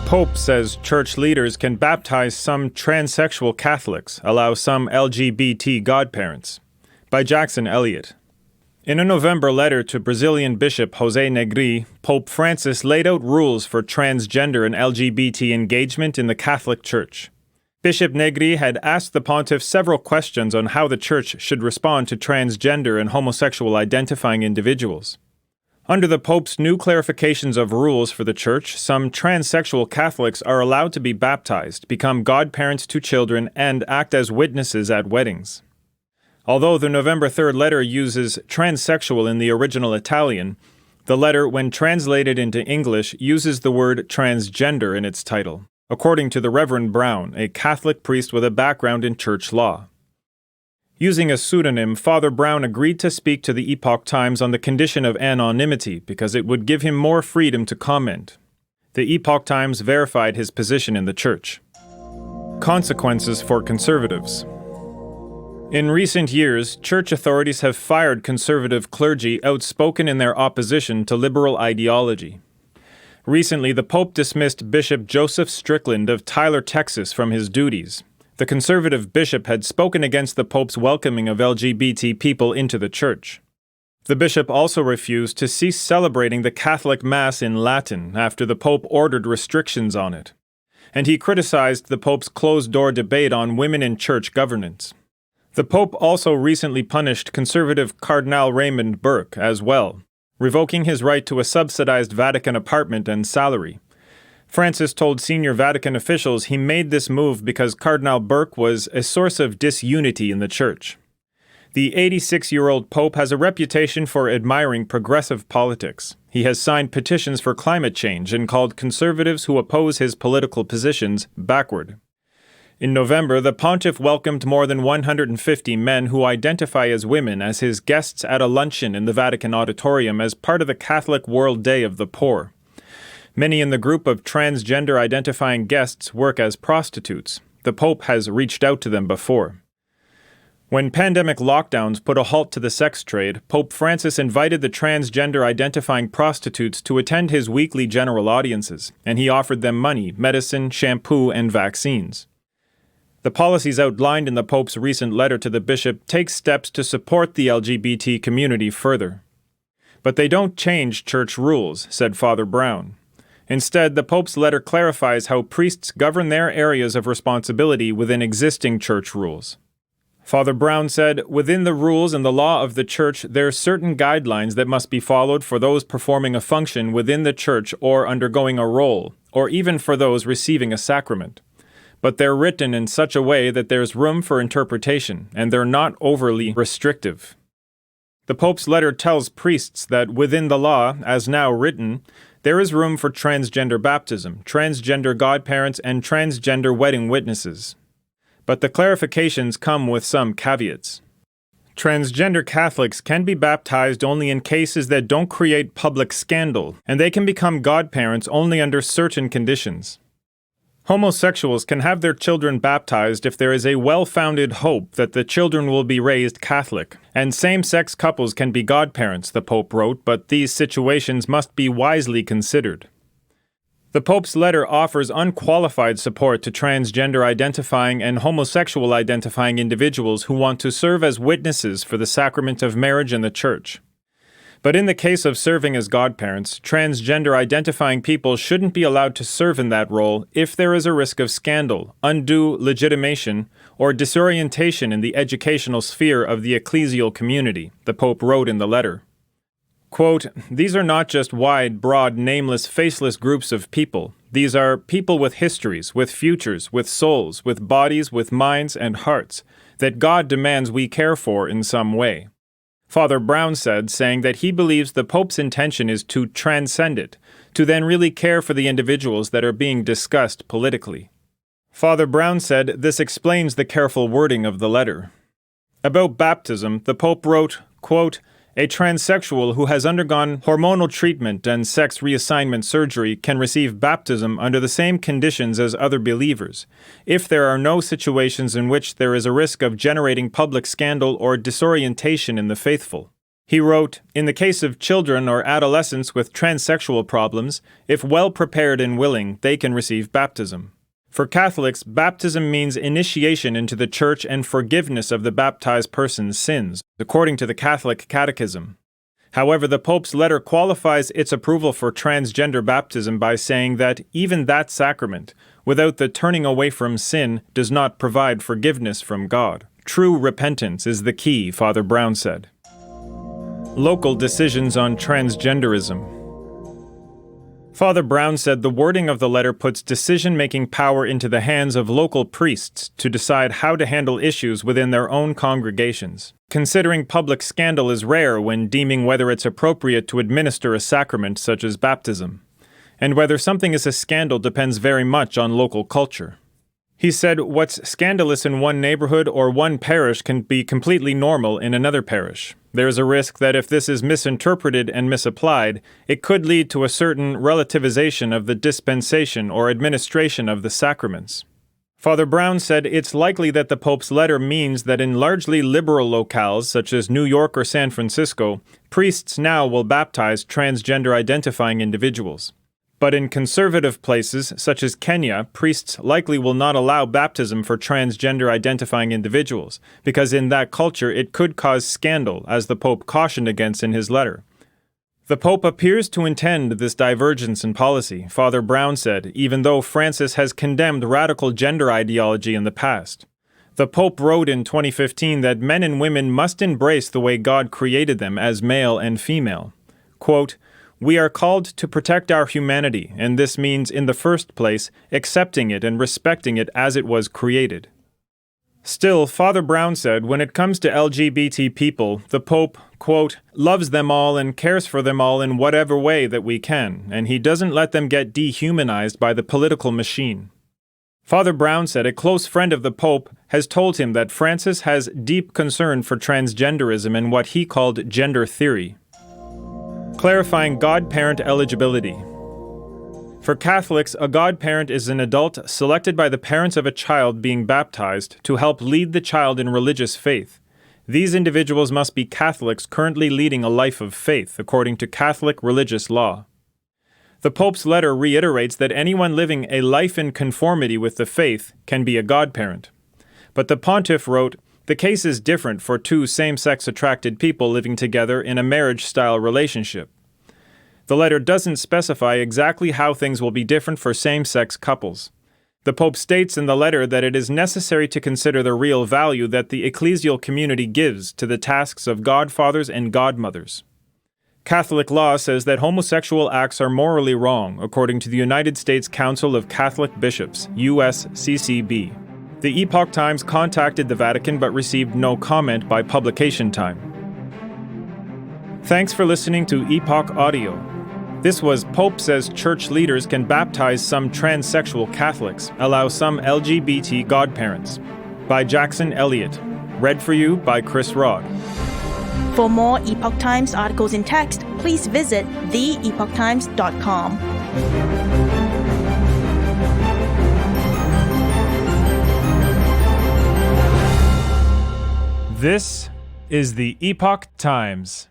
Pope says church leaders can baptize some transsexual Catholics, allow some LGBT Godparents. By Jackson Elliott. In a November letter to Brazilian Bishop José Negri, Pope Francis laid out rules for transgender and LGBT engagement in the Catholic Church. Bishop Negri had asked the pontiff several questions on how the Church should respond to transgender and homosexual-identifying individuals. Under the Pope's new clarifications of rules for the Church, some transsexual Catholics are allowed to be baptized, become godparents to children, and act as witnesses at weddings. Although the November 3rd letter uses transsexual in the original Italian, the letter, when translated into English, uses the word transgender in its title, according to the Reverend Brown, a Catholic priest with a background in church law. Using a pseudonym, Father Brown agreed to speak to the Epoch Times on the condition of anonymity because it would give him more freedom to comment. The Epoch Times verified his position in the Church. Consequences for conservatives. In recent years, church authorities have fired conservative clergy outspoken in their opposition to liberal ideology. Recently, the Pope dismissed Bishop Joseph Strickland of Tyler, Texas, from his duties. The conservative bishop had spoken against the Pope's welcoming of LGBT people into the Church. The bishop also refused to cease celebrating the Catholic Mass in Latin after the Pope ordered restrictions on it. And he criticized the Pope's closed-door debate on women in church governance. The Pope also recently punished conservative Cardinal Raymond Burke as well, revoking his right to a subsidized Vatican apartment and salary. Francis told senior Vatican officials he made this move because Cardinal Burke was a source of disunity in the Church. The 86-year-old Pope has a reputation for admiring progressive politics. He has signed petitions for climate change and called conservatives who oppose his political positions backward. In November, the pontiff welcomed more than 150 men who identify as women as his guests at a luncheon in the Vatican Auditorium as part of the Catholic World Day of the Poor. Many in the group of transgender-identifying guests work as prostitutes. The Pope has reached out to them before. When pandemic lockdowns put a halt to the sex trade, Pope Francis invited the transgender-identifying prostitutes to attend his weekly general audiences, and he offered them money, medicine, shampoo, and vaccines. The policies outlined in the Pope's recent letter to the bishop take steps to support the LGBT community further. But they don't change church rules, said Father Brown. Instead, the Pope's letter clarifies how priests govern their areas of responsibility within existing church rules. Father Brown said, "Within the rules and the law of the Church, there are certain guidelines that must be followed for those performing a function within the Church or undergoing a role, or even for those receiving a sacrament. But they're written in such a way that there's room for interpretation, and they're not overly restrictive." The Pope's letter tells priests that within the law, as now written, there is room for transgender baptism, transgender godparents, and transgender wedding witnesses. But the clarifications come with some caveats. Transgender Catholics can be baptized only in cases that don't create public scandal, and they can become godparents only under certain conditions. Homosexuals can have their children baptized if there is a well-founded hope that the children will be raised Catholic, and same-sex couples can be godparents, the Pope wrote, but these situations must be wisely considered. The Pope's letter offers unqualified support to transgender-identifying and homosexual-identifying individuals who want to serve as witnesses for the sacrament of marriage in the Church. But in the case of serving as godparents, transgender-identifying people shouldn't be allowed to serve in that role if there is a risk of scandal, undue legitimation, or disorientation in the educational sphere of the ecclesial community, the Pope wrote in the letter. Quote, "These are not just wide, broad, nameless, faceless groups of people. These are people with histories, with futures, with souls, with bodies, with minds and hearts, that God demands we care for in some way." Father Brown said, saying that he believes the Pope's intention is to transcend it, to then really care for the individuals that are being discussed politically. Father Brown said this explains the careful wording of the letter. About baptism, the Pope wrote, quote, "A transsexual who has undergone hormonal treatment and sex reassignment surgery can receive baptism under the same conditions as other believers, if there are no situations in which there is a risk of generating public scandal or disorientation in the faithful." He wrote, "In the case of children or adolescents with transsexual problems, if well prepared and willing, they can receive baptism. For Catholics, baptism means initiation into the Church and forgiveness of the baptized person's sins, according to the Catholic Catechism. However, the Pope's letter qualifies its approval for transgender baptism by saying that even that sacrament, without the turning away from sin, does not provide forgiveness from God. True repentance is the key," Father Brown said. Local decisions on transgenderism. Father Brown said the wording of the letter puts decision-making power into the hands of local priests to decide how to handle issues within their own congregations. Considering public scandal is rare when deeming whether it's appropriate to administer a sacrament such as baptism. And whether something is a scandal depends very much on local culture. He said what's scandalous in one neighborhood or one parish can be completely normal in another parish. There is a risk that if this is misinterpreted and misapplied, it could lead to a certain relativization of the dispensation or administration of the sacraments. Father Brown said it's likely that the Pope's letter means that in largely liberal locales such as New York or San Francisco, priests now will baptize transgender-identifying individuals. But in conservative places, such as Kenya, priests likely will not allow baptism for transgender-identifying individuals, because in that culture it could cause scandal, as the Pope cautioned against in his letter. The Pope appears to intend this divergence in policy, Father Brown said, even though Francis has condemned radical gender ideology in the past. The Pope wrote in 2015 that men and women must embrace the way God created them as male and female. Quote, "We are called to protect our humanity, and this means, in the first place, accepting it and respecting it as it was created." Still, Father Brown said, when it comes to LGBT people, the Pope, quote, "loves them all and cares for them all in whatever way that we can, and he doesn't let them get dehumanized by the political machine." Father Brown said a close friend of the Pope has told him that Francis has deep concern for transgenderism and what he called gender theory. Clarifying godparent eligibility. For Catholics, a godparent is an adult selected by the parents of a child being baptized to help lead the child in religious faith. These individuals must be Catholics currently leading a life of faith, according to Catholic religious law. The Pope's letter reiterates that anyone living a life in conformity with the faith can be a godparent. But the pontiff wrote, "The case is different for two same-sex attracted people living together in a marriage-style relationship." The letter doesn't specify exactly how things will be different for same-sex couples. The Pope states in the letter that it is necessary to consider the real value that the ecclesial community gives to the tasks of godfathers and godmothers. Catholic law says that homosexual acts are morally wrong, according to the United States Council of Catholic Bishops, USCCB. The Epoch Times contacted the Vatican but received no comment by publication time. Thanks for listening to Epoch Audio. This was Pope Says Church Leaders Can Baptize Some Transsexual Catholics, Allow Some LGBT Godparents, by Jackson Elliott. Read for you by Chris Rod. For more Epoch Times articles in text, please visit theepochtimes.com. This is the Epoch Times.